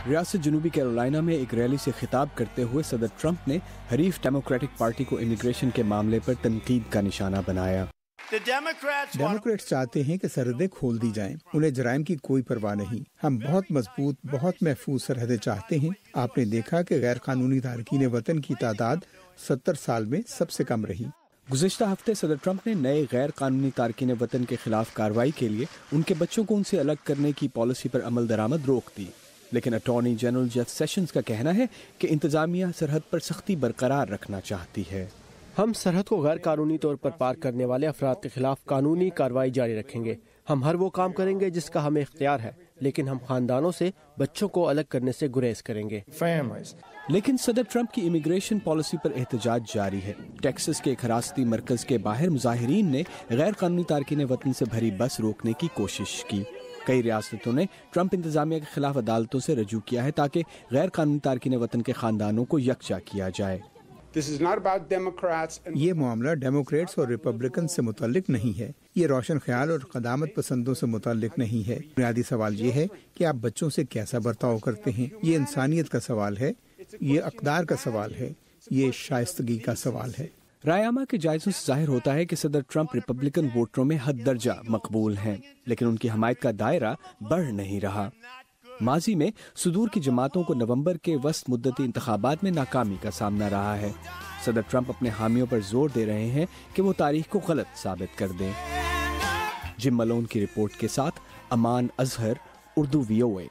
ریاست جنوبی کیرولائنا میں ایک ریلی سے خطاب کرتے ہوئے صدر ٹرمپ نے حریف ڈیموکریٹک پارٹی کو امیگریشن کے معاملے پر تنقید کا نشانہ بنایا۔ ڈیموکریٹس چاہتے ہیں کہ سرحدیں کھول دی جائیں، انہیں جرائم کی کوئی پرواہ نہیں۔ ہم بہت مضبوط، بہت محفوظ سرحدیں چاہتے ہیں۔ آپ نے دیکھا کہ غیر قانونی تارکین وطن کی تعداد 70 سال میں سب سے کم رہی۔ گزشتہ ہفتے صدر ٹرمپ نے نئے غیر قانونی تارکین وطن کے خلاف کارروائی کے لیے ان کے بچوں کو ان سے الگ کرنے کی پالیسی پر عمل درآمد روک دی، لیکن اٹارنی جنرل جیف سیشنز کا کہنا ہے کہ انتظامیہ سرحد پر سختی برقرار رکھنا چاہتی ہے۔ ہم سرحد کو غیر قانونی طور پر پار کرنے والے افراد کے خلاف قانونی کارروائی جاری رکھیں گے۔ ہم ہر وہ کام کریں گے جس کا ہمیں اختیار ہے، لیکن ہم خاندانوں سے بچوں کو الگ کرنے سے گریز کریں گے۔ لیکن صدر ٹرمپ کی امیگریشن پالیسی پر احتجاج جاری ہے۔ ٹیکساس کے ایک حراستی مرکز کے باہر مظاہرین نے غیر قانونی تارکین وطن سے بھری بس روکنے کی کوشش کی۔ کئی ریاستوں نے ٹرمپ انتظامیہ کے خلاف عدالتوں سے رجوع کیا ہے تاکہ غیر قانونی تارکین وطن کے خاندانوں کو یکجا کیا جائے۔ یہ معاملہ ڈیموکریٹس اور ریپبلکن سے متعلق نہیں ہے، یہ روشن خیال اور قدامت پسندوں سے متعلق نہیں ہے۔ بنیادی سوال یہ ہے کہ آپ بچوں سے کیسا برتاؤ کرتے ہیں۔ یہ انسانیت کا سوال ہے، یہ اقدار کا سوال ہے، یہ شائستگی کا سوال ہے۔ رائے عامہ کے جائزوں سے ظاہر ہوتا ہے کہ صدر ٹرمپ ریپبلکن ووٹروں میں حد درجہ مقبول ہیں، لیکن ان کی حمایت کا دائرہ بڑھ نہیں رہا۔ ماضی میں صدور کی جماعتوں کو نومبر کے وسط مدتی انتخابات میں ناکامی کا سامنا رہا ہے۔ صدر ٹرمپ اپنے حامیوں پر زور دے رہے ہیں کہ وہ تاریخ کو غلط ثابت کر دیں۔ جم ملون کی رپورٹ کے ساتھ امان اظہر، اردو VOA۔